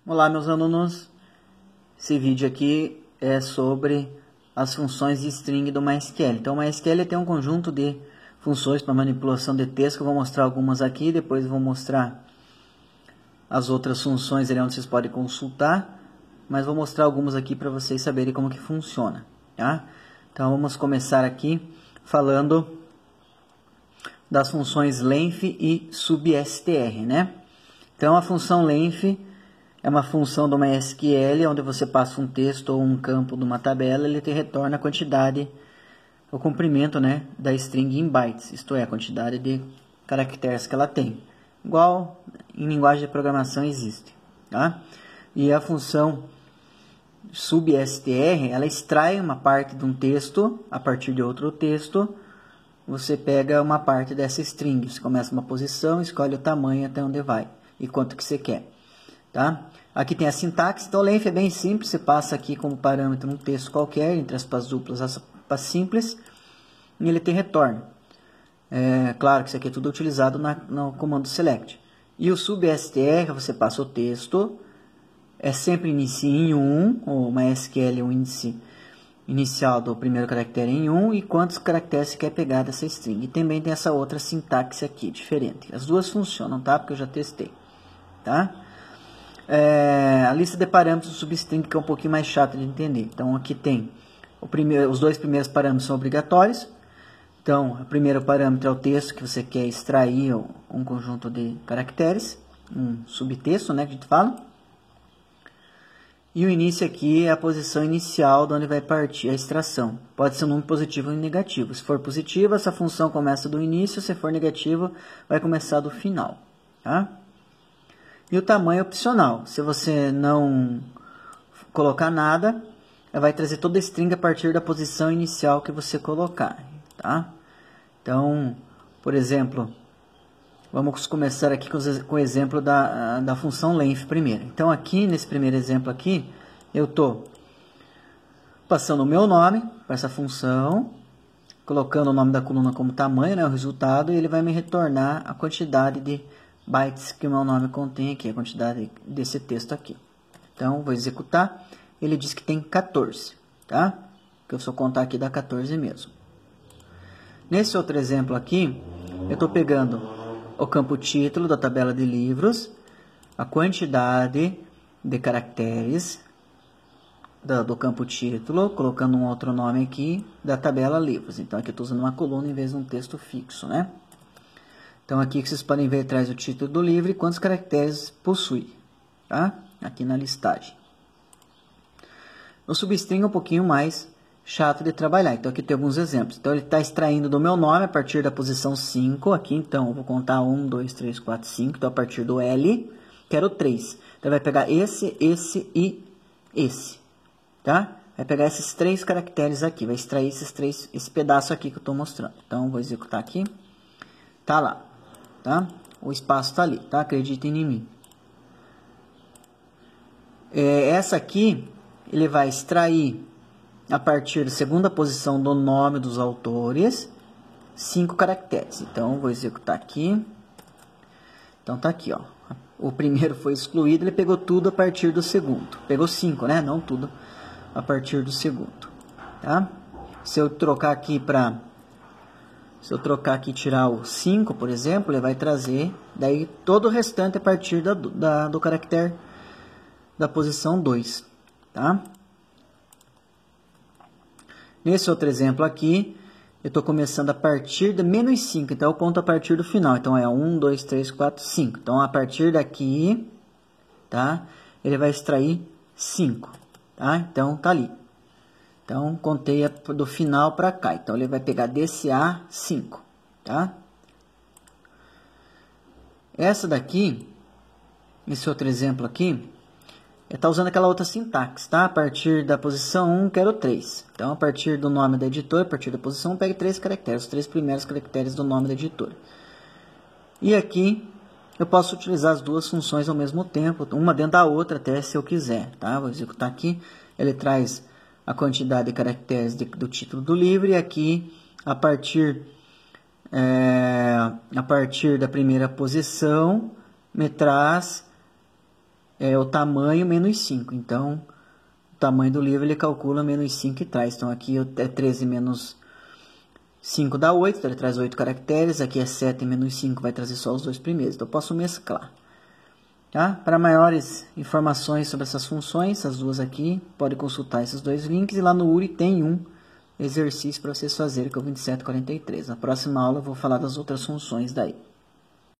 Olá, meus alunos. Esse vídeo aqui é sobre as funções de string do MySQL. Então, o MySQL tem um conjunto de funções para manipulação de texto, que eu vou mostrar algumas aqui, depois eu vou mostrar as outras funções ali onde vocês podem consultar, mas vou mostrar algumas aqui para vocês saberem como que funciona, tá? Então, vamos começar aqui falando das funções length e substr, né? Então, a função length é uma função do MySQL, onde você passa um texto ou um campo de uma tabela, ele te retorna a quantidade, o comprimento, né, da string em bytes, isto é, a quantidade de caracteres que ela tem. Igual em linguagem de programação existe, tá? E a função substr, ela extrai uma parte de um texto a partir de outro texto. Você pega uma parte dessa string, você começa uma posição, escolhe o tamanho até onde vai e quanto que você quer. Tá? Aqui tem a sintaxe, então o length é bem simples, você passa aqui como parâmetro um texto qualquer, entre aspas duplas, aspas simples, e ele tem retorno. Claro que isso aqui é tudo utilizado no comando select. E o substr, você passa o texto, é sempre inicia em 1, o MySQL, o índice inicial do primeiro caractere em 1, e quantos caracteres você quer pegar dessa string. E também tem essa outra sintaxe aqui, diferente. As duas funcionam, tá? Porque eu já testei, tá? A lista de parâmetros do substring, que é um pouquinho mais chato de entender. Então, aqui tem os dois primeiros parâmetros são obrigatórios. Então, o primeiro parâmetro é o texto que você quer extrair, um conjunto de caracteres, um subtexto, né, que a gente fala. E o início aqui é a posição inicial de onde vai partir a extração. Pode ser um número positivo ou negativo. Se for positivo, essa função começa do início. Se for negativo, vai começar do final, tá? E o tamanho é opcional. Se você não colocar nada, vai trazer toda a string a partir da posição inicial que você colocar, tá? Então, por exemplo, vamos começar aqui com o exemplo da função length primeiro. Então, aqui, nesse primeiro exemplo aqui, eu estou passando o meu nome para essa função, colocando o nome da coluna como tamanho, né, o resultado, e ele vai me retornar a quantidade de bytes que o meu nome contém aqui, a quantidade desse texto aqui. Então, vou executar. Ele diz que tem 14, tá? Que eu só contar aqui dá 14 mesmo. Nesse outro exemplo aqui, eu estou pegando o campo título da tabela de livros, a quantidade de caracteres do campo título, colocando um outro nome aqui da tabela livros. Então, aqui eu estou usando uma coluna em vez de um texto fixo, né? Então, aqui que vocês podem ver atrás o título do livro e quantos caracteres possui, tá? Aqui na listagem. O substring é um pouquinho mais chato de trabalhar. Então, aqui tem alguns exemplos. Então, ele está extraindo do meu nome a partir da posição 5. Aqui, então, eu vou contar 1, 2, 3, 4, 5. Então, a partir do L, quero 3. Então, vai pegar esse e esse, tá? Vai pegar esses 3 caracteres aqui. Vai extrair esse pedaço aqui que eu estou mostrando. Então, vou executar aqui. Tá lá. Tá? O espaço está ali, tá? Acreditem em mim. Essa aqui, ele vai extrair a partir da segunda posição do nome dos autores, 5 caracteres. Então, vou executar aqui. Então, tá aqui, ó. O primeiro foi excluído, ele pegou tudo a partir do segundo. Pegou 5, né? Não tudo a partir do segundo, tá? Se eu trocar aqui e tirar o 5, por exemplo, ele vai trazer daí todo o restante a partir do caractere da posição 2, tá? Nesse outro exemplo aqui, eu estou começando a partir de menos 5, então eu conto a partir do final. Então, é 1, 2, 3, 4, 5. Então, a partir daqui, tá? Ele vai extrair 5, tá? Então, tá ali. Então, contei do final para cá. Então, ele vai pegar desse A 5, tá? Essa daqui, esse outro exemplo aqui, está usando aquela outra sintaxe, tá? A partir da posição 1, quero 3. Então, a partir do nome da editora, a partir da posição 1, pegue 3 caracteres, os 3 primeiros caracteres do nome da editora. E aqui, eu posso utilizar as duas funções ao mesmo tempo, uma dentro da outra, até se eu quiser, tá? Vou executar aqui. Ele traz a quantidade de caracteres do título do livro, e aqui, a partir da primeira posição, me traz é o tamanho menos 5. Então, o tamanho do livro ele calcula menos 5 e traz. Então, aqui é 13 menos 5 dá 8, então ele traz 8 caracteres. Aqui é 7 menos 5, vai trazer só os dois primeiros. Então, eu posso mesclar. Tá? Para maiores informações sobre essas funções, essas duas aqui, pode consultar esses dois links. E lá no URI tem um exercício para vocês fazerem, que é o 2743. Na próxima aula eu vou falar das outras funções daí.